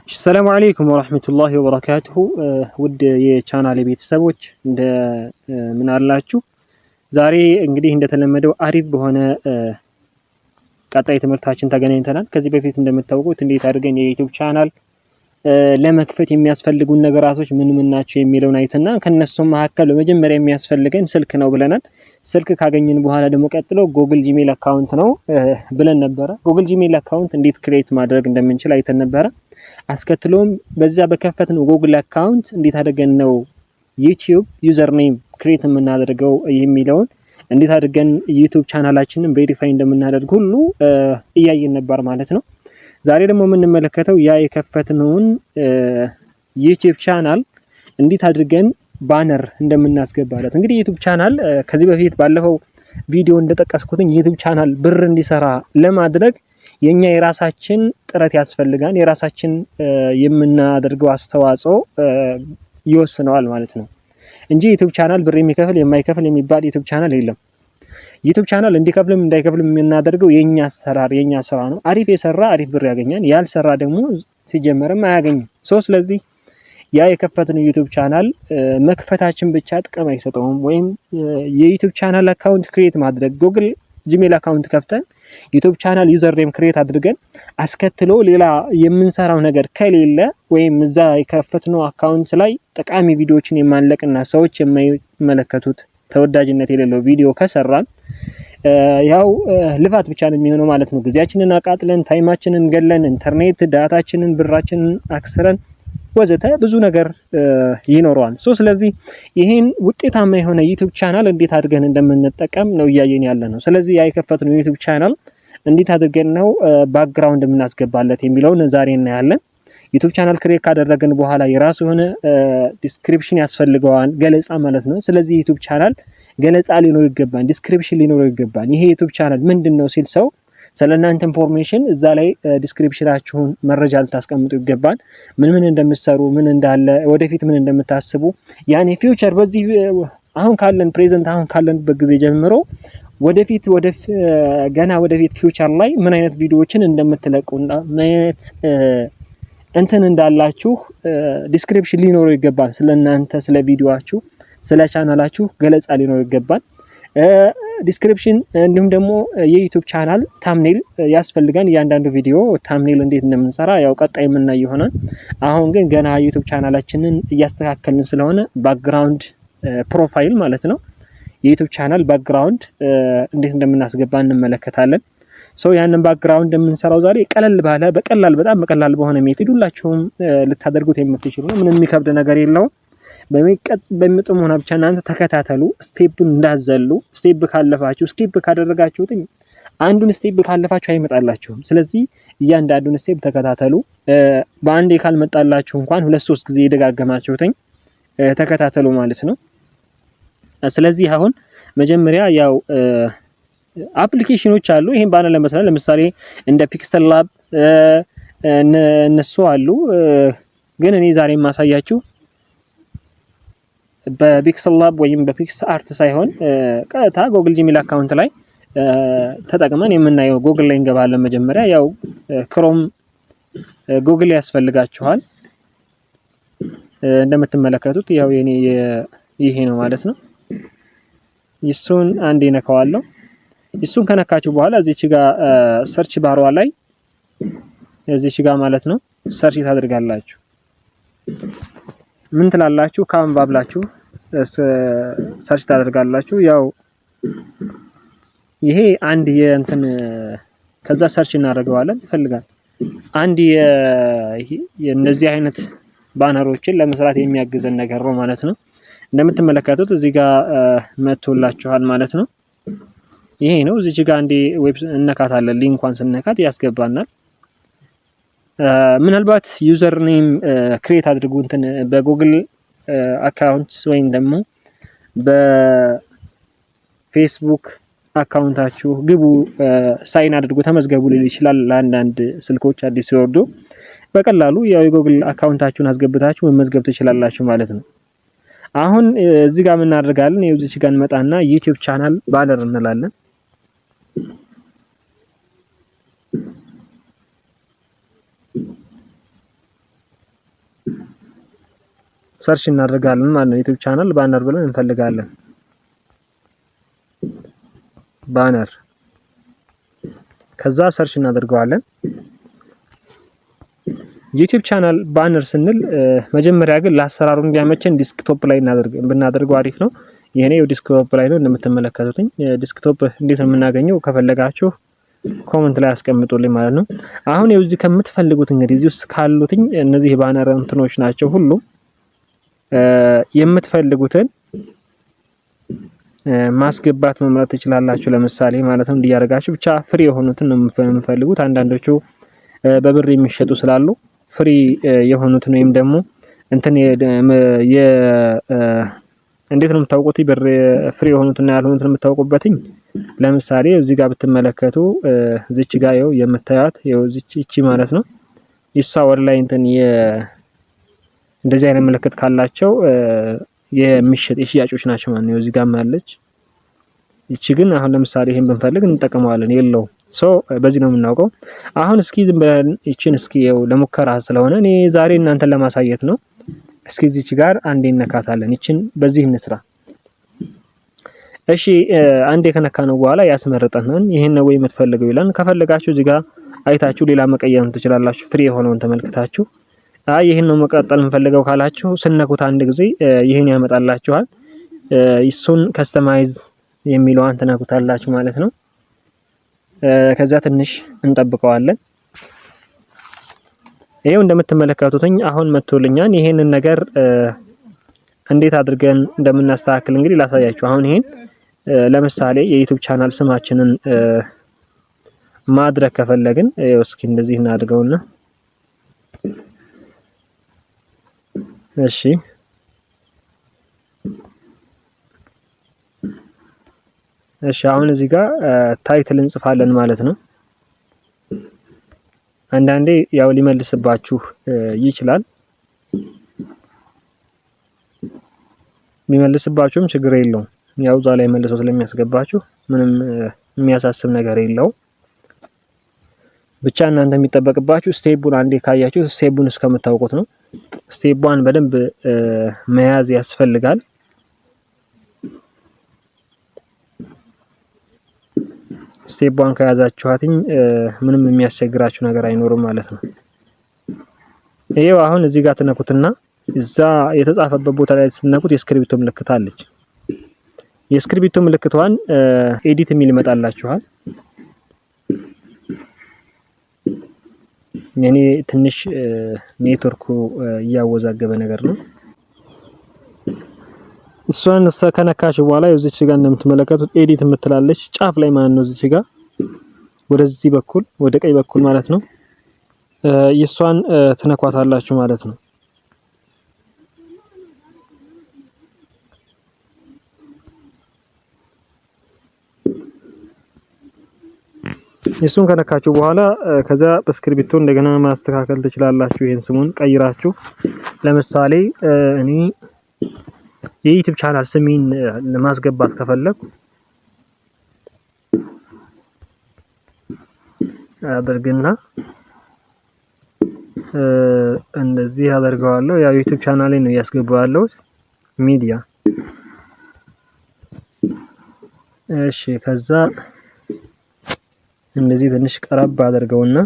السلام عليكم ورحمة الله وبركاته ود የቻናሌ ቤተሰቦች እንደ ምን አላችሁ ዛሬ እንግዲህ እንደተለመደው አሪፍ በሆነ ቀጣይ ትምህርታችን ተገናኝተናል ከዚህ በፊት እንደምታውቁት እንዴት አድርገን የዩቲዩብ ቻናል ለመክፈት የሚያስፈልጉን ነገራቶች ምን ምን ናቸው የሚለውን አይተና ከነሱም መካከል በመጀመሪያ የሚያስፈልገን ስልክ ነው ብለናል ስልክ ካገኘን በኋላ ደግሞ ቀጥሎ ጉግል ጂሜል አካውንት ነው ብለን ነበር ጉግል ጂሜል አካውንት እንዴት ክሬት ማድረግ እንደምንችል አይተን ነበር አስከትሎም በዛ በከፈትነው ጉግል አካውንት እንዴት አድርገን ነው ዩቲዩብ ዩዘር ኔም ክሬት የምናደርገው የሚለውን እንዴት አድርገን ዩቲዩብ ቻናላችንን ቬሪፋይ እንደምናደርግ ሁሉ እያየን ነበር ማለት ነው ዛሬ ደግሞ የምንመለከተው ያ የከፈትነውን ዩቲዩብ ቻናል እንዴት አድርገን ባነር እንደምናስገባለት እንግዲህ ዩቲዩብ ቻናል ከዚህ በፊት ባለፈው ቪዲዮ እንደተጠቀስኩትኝ ዩቲዩብ ቻናል ብር እንዲሰራ ለማድረግ የኛ የራሳችን ጥረት ያስፈልጋል የራሳችን የምናደርገው አስተዋጽኦ ይወስነዋል ማለት ነው እንጂ ዩቲዩብ ቻናል ብር የሚከፍል የማይከፍል የሚባል ዩቲዩብ ቻናል የለም ዩቲዩብ ቻናል እንዲከፍልም እንዳይከፍልም የምናደርገው የኛ አሰራር የኛ ስራ ነው አሪፍ የሰራ አሪፍ ብር ያገኛል ያልሰራ ደግሞ ሲጀመርም አያገኝም ስለዚህ ያ የከፈትነው ዩቲዩብ ቻናል መክፈታችን ብቻ ጥቅም አይሰጠውም ወይም የዩቲዩብ ቻናል አካውንት ክሬት ማድረግ ጉግል ጂሜል አካውንት ከፍተን ዩቲዩብ ቻናል ዩዘር ኔም ክሬት አድርገን አስከትሎ ሌላ የምንሰራው ነገር ከሌለ ወይም እዛ የከፈትነው አካውንት ላይ ጠቃሚ ቪዲዮዎችን የማንለቅና ሰዎች የማይመለከቱት ተወዳጅነት የሌለው ቪዲዮ ከሰራን ያው ልፋት ብቻ ነው የሚሆነው ማለት ነው ጊዜያችንን አቃጥለን ታይማችንን ገለን ኢንተርኔት ዳታችንን ብራችንን አክስረን ወዘተ ብዙ ነገር ይኖረዋል ስለዚህ ይሄን ውጤታማ የሆነ ዩቲዩብ ቻናል እንዴት አድርገን እንደምንጠቀም ነው ያየን ያለነው ስለዚህ ያ የከፈትነው ዩቲዩብ ቻናል እንዴት አድርገን ነው ባክግራውንድ የምናስገባለት የሚለውን ዛሬ እናያለን ዩቲዩብ ቻናል ክሬት ካደረግን በኋላ የራሱ ሆነ ዲስክሪፕሽን ያስፈልገዋል ገለጻ ማለት ነው ስለዚህ ዩቲዩብ ቻናል ገለጻ ሊኖር ይገባል ዲስክሪፕሽን ሊኖር ይገባል ይሄ ዩቲዩብ ቻናል ምንድነው ሲል ሰው ስለናንተ ኢንፎርሜሽን እዛ ላይ ዲስክሪፕሽናችሁን መረጃ ልታስቀምጡ ይገባል ምን እንደምትሰሩ ምን እንዳለ ወደፊት ምን እንደምታስቡ ያኔ ፊውቸር በዚህ አሁን ካለን ፕሬዘንት አሁን ካለን በጊዜ ጀምሮ ወደፊት ገና ወደፊት ፊውቸር ላይ ምን አይነት ቪዲዮዎችን እንደምትለቁና ማለት እንትን እንዳላችሁ ዲስክሪፕሽን ሊኖር ይገባል ስለናንተ ስለ ቪዲዮአችሁ ስለ ቻናላችሁ ገለጻ ሊኖር ይገባል ዲስክሪፕሽን እንዲሁም ደግሞ የዩቲዩብ ቻናል ታምኔል ያስፈልጋል እያንዳንዱ ቪዲዮ ታምኔል እንዴት እንደምንሰራ ያው ቀጣይ የምናይ ይሆናል አሁን ግን ገና ዩቲዩብ ቻናላችንን እያስተካከልን ስለሆነ ባክግራውንድ ፕሮፋይል ማለት ነው የዩቲዩብ ቻናል ባክግራውንድ እንዴት እንደምናስገባ እንመለከታለን ያንን ባክግራውንድ የምንሰራው ዛሬ በቀላል በጣም በቀላል በሆነ ሜተድ ሁላችሁም ልታደርጉት የምትችሉ ነው ምንም የሚከብድ ነገር የለውም በሚጥም ሆነ ብቻ እናንተ ተከታተሉ ስቴፕን እንዳዘሉ ስቴፕ ካለፋችሁ ስቴፕ ካደረጋችሁት አንዱን ስቴፕ ካለፋችሁ አይመጣላችሁም ስለዚህ እያንዳንዱን ስቴፕ ተከታተሉ በአንዴ ካልመጣላችሁ እንኳን 2-3 ጊዜ ይደጋገማችሁት ተከታተሉ ማለት ነው ስለዚህ አሁን መጀመሪያ ያው አፕሊኬሽኖች አሉ ይሄን ባነር ለመስራት ለምሳሌ እንደ ፒክሰል ላብ እነሱ አሉ ግን እኔ ዛሬ ማሳያችሁ በፒክሰል ላብ ወይም በፒክስ አርት ሳይሆን ቀጥታ ጉግል ጂሜል አካውንት ላይ ተጠቅመን የምናየው ጉግል ላይ እንገባለን መጀመሪያ ያው ክሮም ጉግል ያስፈልጋችኋል እንደምትመለከቱት ያው የኔ ይሄ ነው ማለት ነው እሱን አንዴ ነካዋለሁ እሱን ከነካችሁ በኋላ እዚች ጋር ሰርች ባሯ ላይ እዚች ጋር ማለት ነው ሰርች ታደርጋላችሁ ምን ትላላችሁ ካንቫ ብላችሁ ሰርች ታደርጋላችሁ ያው ይሄ አንድ የእንትን ከዛ ሰርች እናደርገዋለን ይፈልጋል አንድ የነዚህ አይነት ባነሮችን ለመስራት የሚያግዘን ነገር ነው ማለት ነው እንደምትመለከቱት እዚህ ጋር መጥቶላችኋል ማለት ነው ይሄ ነው እዚህ ጋር አንዴ ዌብ እንነካታለን ሊንኳን ስንነካት ያስገባናል ምናልባት ዩዘር ኔም ክሬት አድርጉ እንትን በጉግል አካውንት ወይም ደግሞ በፌስቡክ አካውንታችሁ ግቡ ሳይን አድርጉ ተመዝገቡ ሊል ይችላል ለአንዳንድ ስልኮች አዲስ ሲወርዱ በቀላሉ ያው የጉግል አካውንታችሁን አስገብታችሁ መመዝገብ ትችላላችሁ ማለት ነው አሁን እዚህ ጋር ምን እናደርጋለን እዚህ ጋር እንመጣና ዩቲዩብ ቻናል ባነር እንላለን ሰርች እናደርጋለን ማለት ነው። ዩቲዩብ ቻናል ባነር ብለን እንፈልጋለን። ባነር ከዛ ሰርች እናደርገዋለን። ዩቲዩብ ቻናል ባነር ስንል መጀመሪያ ግን ለአሰራሩ እንዲያመቸን ዲስክቶፕ ላይ ብናደርገው አሪፍ ነው። የኔ ዲስክቶፕ ላይ ነው እንደምትመለከቱትኝ። ዲስክቶፕ እንዴት ነው የምናገኘው? ከፈለጋችሁ ኮሜንት ላይ አስቀምጡልኝ ማለት ነው። አሁን እዚህ ከምትፈልጉት እንግዲህ እዚህ ውስጥ ካሉትኝ እነዚህ ባነር እንትኖች ናቸው። ሁሉም የምትፈልጉትን ማስገባት መምረጥ ትችላላችሁ። ለምሳሌ ማለት ነው እንዲያደርጋችሁ ብቻ ፍሪ የሆኑትን ነው የምፈልጉት። አንዳንዶቹ በብር የሚሸጡ ስላሉ ፍሪ የሆኑትን ወይም ደግሞ እንትን እንዴት ነው የምታውቁት? ብር ፍሪ የሆኑትና ያልሆኑትን የምታውቁበትኝ ለምሳሌ እዚህ ጋር ብትመለከቱ እዚች ጋር ይኸው የምታዩት ይኸው እቺ ማለት ነው ይሷ ወደ ላይ እንትን እንደዚህ አይነት ምልክት ካላቸው የሚሸጥ የሽያጮች ናቸው ማለት ነው። እዚህ ጋር ማለች እቺ ግን አሁን ለምሳሌ ይሄን ብንፈልግ እንጠቀመዋለን የለው ሶ በዚህ ነው የምናውቀው። አሁን እስኪ ዝም ብለን እቺን እስኪ ይኸው ለሙከራ ስለሆነ እኔ ዛሬ እናንተን ለማሳየት ነው። እስኪ እዚች ጋር አንዴ እንነካታለን። እቺን በዚህ እንስራ። እሺ አንዴ ከነካነው በኋላ ያስመረጠናል። ይሄን ነው ወይ የምትፈልገው ይላል። ከፈለጋችሁ እዚህ ጋር አይታችሁ ሌላ መቀየር ትችላላችሁ። ፍሪ የሆነውን ተመልክታችሁ ይሄን ነው መቀጠል እንፈልገው ካላችሁ ስነኩት አንድ ጊዜ ይሄን ያመጣላችኋል። እሱን ከስተማይዝ የሚለውን ተነኩታላችሁ ማለት ነው። ከዛ ትንሽ እንጠብቀዋለን። ይሄው እንደምትመለከቱትኝ አሁን መጥቶልኛል። ይሄንን ነገር እንዴት አድርገን እንደምናስተካክል እንግዲህ ላሳያችሁ። አሁን ይሄን ለምሳሌ የዩቲዩብ ቻናል ስማችንን ማድረግ ከፈለግን እስኪ እንደዚህ እናድርገውና እሺ አሁን እዚህ ጋር ታይትል እንጽፋለን ማለት ነው። አንዳንዴ ያው ሊመልስባችሁ ይችላል። የሚመልስባችሁም ችግር የለውም። ያው እዛ ላይ መልሶ ስለሚያስገባችሁ ምንም የሚያሳስብ ነገር የለው። ብቻ እናንተ የሚጠበቅባችሁ ስቴፑን አንዴ ካያችሁ ስቴፑን እስከምታውቁት ነው። ስቴፑን በደንብ መያዝ ያስፈልጋል። ስቴፑን ከያዛችኋትኝ ምንም የሚያስቸግራችሁ ነገር አይኖርም ማለት ነው። ይሄው አሁን እዚህ ጋር ተነኩትና እዛ የተጻፈበት ቦታ ላይ ስትነኩት የስክሪፕቶ ምልክት አለች። የስክሪፕቶ ምልክቷን ኤዲት የሚል ይመጣላችኋል። የኔ ትንሽ ኔትወርኩ እያወዛገበ ነገር ነው። እሷን ከነካችሁ በኋላ እዚች ጋር እንደምትመለከቱት ኤዲት የምትላለች ጫፍ ላይ ማለት ነው። እዚች ጋር ወደዚህ በኩል ወደ ቀኝ በኩል ማለት ነው። የሷን ትነኳታላችሁ ማለት ነው። እሱን ከነካችሁ በኋላ ከዛ በስክሪፕቶ እንደገና ማስተካከል ትችላላችሁ። ይሄን ስሙን ቀይራችሁ ለምሳሌ እኔ የዩቲዩብ ቻናል ስሜን ለማስገባት ከፈለኩ አድርግና እንደዚህ አደርገዋለሁ። ያው ዩቲዩብ ቻናሌ ነው ያስገባዋለሁ ሚዲያ። እሺ ከዛ እንደዚህ ትንሽ ቀረብ አድርገውና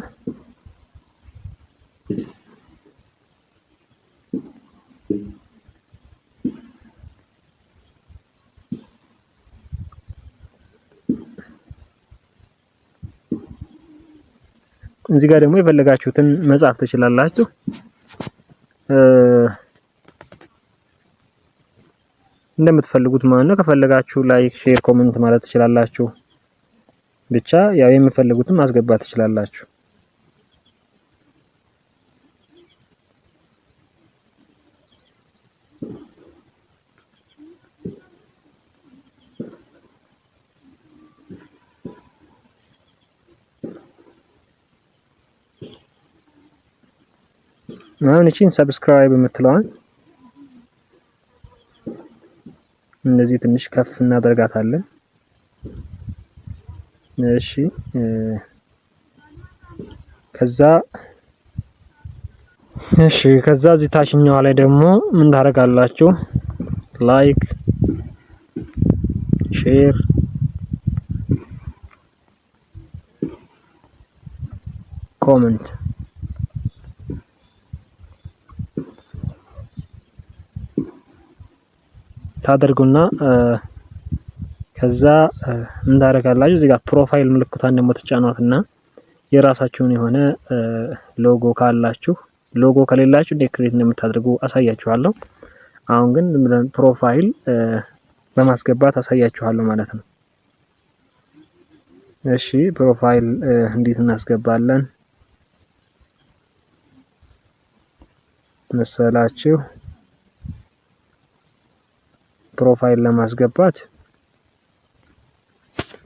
እዚህ ጋር ደግሞ የፈለጋችሁትን መጻፍ ትችላላችሁ። እንደምትፈልጉት ማለት ነው። ከፈለጋችሁ ላይክ፣ ሼር፣ ኮሜንት ማለት ትችላላችሁ። ብቻ ያው የምትፈልጉትን ማስገባት ትችላላችሁ። አሁን እቺን ሰብስክራይብ የምትለዋን እንደዚህ ትንሽ ከፍ እናደርጋታለን። እሺ ከዛ እሺ ከዛ እዚህ ታችኛው ላይ ደግሞ ምን ታደርጋላችሁ? ላይክ፣ ሼር፣ ኮሜንት ታደርጉና ከዛ ምን ታደርጋላችሁ? እዚህ ጋር ፕሮፋይል ምልክቷን ደግሞ ትጫኗትና የራሳችሁን የሆነ ሎጎ ካላችሁ፣ ሎጎ ከሌላችሁ እንዴት ክሬት እንደምታደርጉ አሳያችኋለሁ። አሁን ግን ፕሮፋይል በማስገባት አሳያችኋለሁ ማለት ነው። እሺ ፕሮፋይል እንዴት እናስገባለን መሰላችሁ? ፕሮፋይል ለማስገባት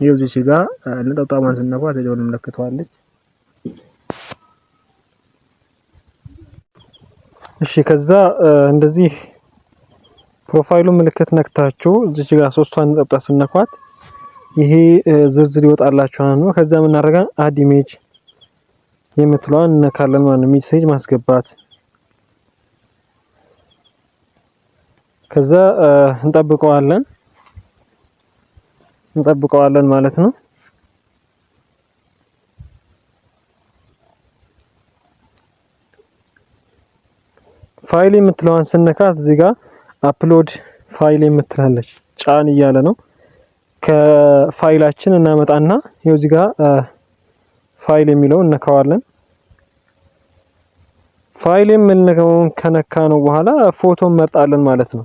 ይኸው እዚህ ጋር ነጠብጣቧን ስነኳት የደወል ምልክቷ አለች። እሺ ከዛ እንደዚህ ፕሮፋይሉ ምልክት ነክታችሁ እዚህ ጋር ሶስቷን ነጠብጣብ ስነኳት ይሄ ዝርዝር ይወጣላችኋል ነው። ከዛ ምን እናደርጋለን? አድ ኢሜጅ የምትለዋን እነካለን ማለት ነው። ሜሴጅ ማስገባት ከዛ እንጠብቀዋለን ማለት ነው። ፋይል የምትለዋን ስነካት እዚህ ጋር አፕሎድ ፋይል የምትላለች ጫን እያለ ነው። ከፋይላችን እናመጣና ይኸው እዚህ ጋር ፋይል የሚለውን እነካዋለን። ፋይል የምንለውን ከነካ ነው በኋላ ፎቶ እንመርጣለን ማለት ነው።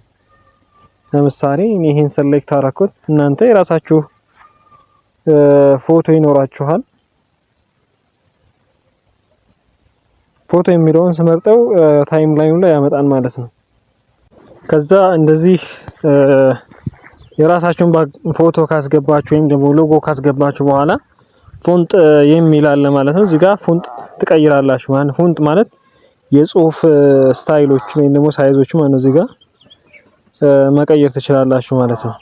ለምሳሌ እኔ ይሄን ሰሌክት አደረኩት። እናንተ የራሳችሁ ፎቶ ይኖራችኋል። ፎቶ የሚለውን ስመርጠው ታይም ላይኑ ላይ ያመጣል ማለት ነው። ከዛ እንደዚህ የራሳችሁን ፎቶ ካስገባችሁ ወይም ደግሞ ሎጎ ካስገባችሁ በኋላ ፎንት የሚል አለ ማለት ነው። እዚህ ጋር ፎንት ትቀይራላችሁ ማለት ፎንት ማለት የጽሁፍ ስታይሎች ወይም ደግሞ ሳይዞች ማለት ነው። እዚህ ጋር መቀየር ትችላላችሁ ማለት ነው።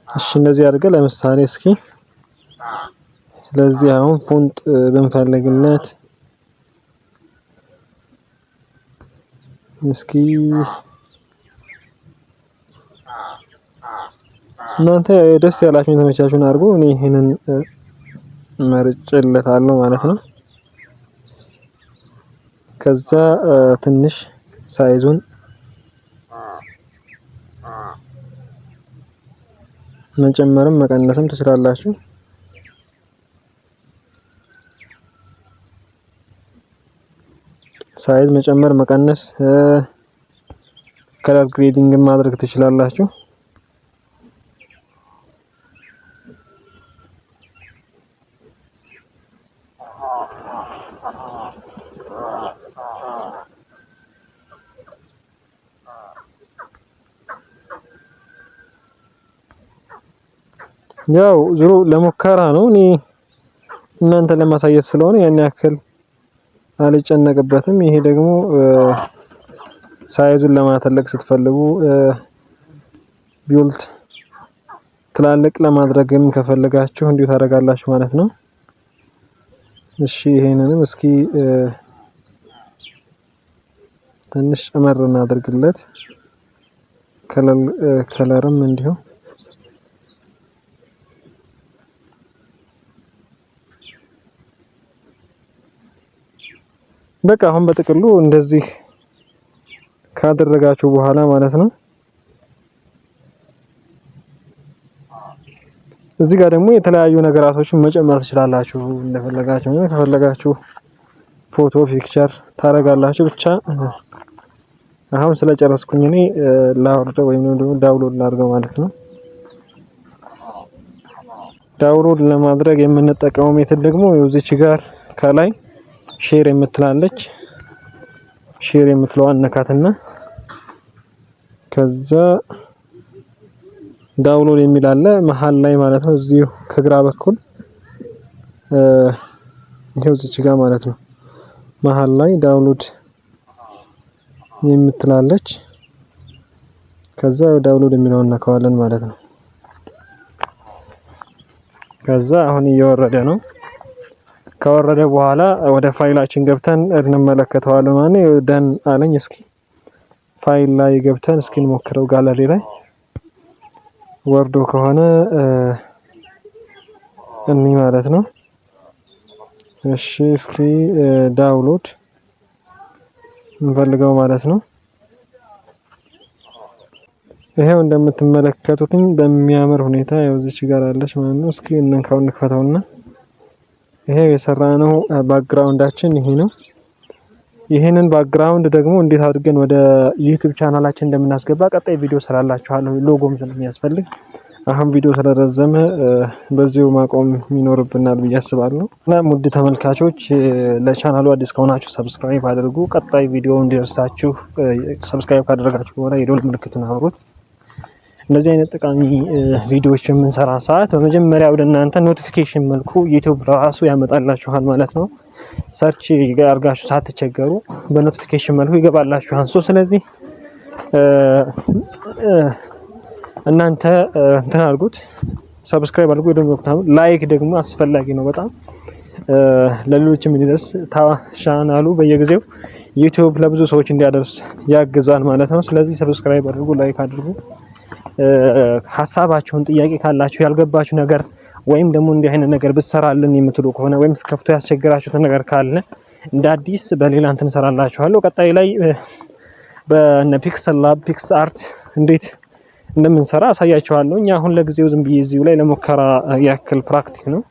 እሺ እንደዚህ አድርገን ለምሳሌ እስኪ ስለዚህ አሁን ፎንት ብንፈልግለት እስኪ እናንተ ደስ ያላችሁን ተመቻችሁን አድርጉ። እኔ ይሄንን መርጬለታለሁ ማለት ነው። ከዛ ትንሽ ሳይዙን መጨመርም መቀነስም ትችላላችሁ። ሳይዝ መጨመር መቀነስ፣ ከለር ግሬዲንግ ማድረግ ትችላላችሁ። ያው ዙሮ ለሙከራ ነው። እኔ እናንተ ለማሳየት ስለሆነ ያን ያክል አልጨነቅበትም። ይሄ ደግሞ ሳይዙን ለማተለቅ ስትፈልጉ ቢውልት ትላልቅ ለማድረግም ከፈለጋችሁ እንዲሁ ታደርጋላችሁ ማለት ነው። እሺ ይሄንንም እስኪ ትንሽ ጨመር እናድርግለት። ከለርም እንዲሁ በቃ አሁን በጥቅሉ እንደዚህ ካደረጋችሁ በኋላ ማለት ነው እዚህ ጋር ደግሞ የተለያዩ ነገራቶችን መጨመር ትችላላችሁ እንደፈለጋችሁ ነው። ከፈለጋችሁ ፎቶ ፒክቸር ታረጋላችሁ። ብቻ አሁን ስለጨረስኩኝ እኔ ላውርደው ወይም ደግሞ ዳውንሎድ ላድርገው ማለት ነው። ዳውንሎድ ለማድረግ የምንጠቀመው ሜትድ ደግሞ እዚች ጋር ከላይ ሼር የምትላለች ሼር የምትለዋን ነካትና ከዛ ዳውንሎድ የሚል አለ መሃል ላይ ማለት ነው። እዚሁ ከግራ በኩል ይሄው እዚች ጋር ማለት ነው መሃል ላይ ዳውንሎድ የምትላለች ከዛ ዳውንሎድ የሚለውን ነካዋለን ማለት ነው። ከዛ አሁን እየወረደ ነው። ከወረደ በኋላ ወደ ፋይላችን ገብተን እንመለከተዋለን ማለት ነው። ደን አለኝ። እስኪ ፋይል ላይ ገብተን እስኪ እንሞክረው። ጋለሪ ላይ ወርዶ ከሆነ እኒ ማለት ነው። እሺ እስኪ ዳውንሎድ እንፈልገው ማለት ነው። ይሄው እንደምትመለከቱት በሚያምር ሁኔታ ያው እዚች ጋር አለች ማለት ነው። እስኪ እንክፈተውና ይሄው የሰራነው ባክግራውንዳችን ይሄ ነው። ይሄንን ባክግራውንድ ደግሞ እንዴት አድርገን ወደ ዩቲዩብ ቻናላችን እንደምናስገባ ቀጣይ ቪዲዮ ሰራላችኋለሁ። ሎጎም ስለሚያስፈልግ አሁን ቪዲዮ ስለረዘመ በዚሁ ማቆም ይኖርብናል ብዬ አስባለሁ። እና ውድ ተመልካቾች ለቻናሉ አዲስ ከሆናችሁ ሰብስክራይብ አድርጉ። ቀጣይ ቪዲዮ እንዲደርሳችሁ ሰብስክራይብ ካደረጋችሁ በኋላ የደወል ምልክቱን አብሩት። እንደዚህ አይነት ጠቃሚ ቪዲዮዎች የምንሰራ ሰዓት በመጀመሪያ ወደ እናንተ ኖቲፊኬሽን መልኩ ዩቲዩብ ራሱ ያመጣላችኋል ማለት ነው። ሰርች አድርጋችሁ ሳትቸገሩ በኖቲፊኬሽን መልኩ ይገባላችኋል። ስለዚህ እናንተ እንትን አድርጉት፣ ሰብስክራይብ አድርጉ። ደግሞ ላይክ ደግሞ አስፈላጊ ነው በጣም ለሌሎችም እንዲደርስ ቻናሉ በየጊዜው ዩቲዩብ ለብዙ ሰዎች እንዲያደርስ ያግዛል ማለት ነው። ስለዚህ ሰብስክራይብ አድርጉ፣ ላይክ አድርጉ። ሐሳባችሁን ጥያቄ ካላችሁ ያልገባችሁ ነገር ወይም ደግሞ እንዲህ አይነት ነገር ብትሰራልን የምትሉ ከሆነ ወይም ስከፍቶ ያስቸገራችሁት ነገር ካለ እንደ አዲስ በሌላ እንትን ሰራላችኋለሁ። ቀጣይ ላይ በነ ፒክሰል ላብ ፒክስ አርት እንዴት እንደምንሰራ አሳያችኋለሁ። እኛ አሁን ለጊዜው ዝም ብዬ እዚሁ ላይ ለሙከራ ያክል ፕራክቲክ ነው።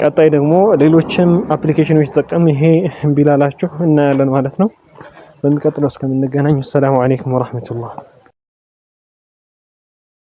ቀጣይ ደግሞ ሌሎችም አፕሊኬሽኖች ተጠቀም ይሄ እምቢ ላላችሁ እናያለን ማለት ነው። በሚቀጥለው እስከምንገናኝ ሰላም አለይኩም ወራህመቱላህ።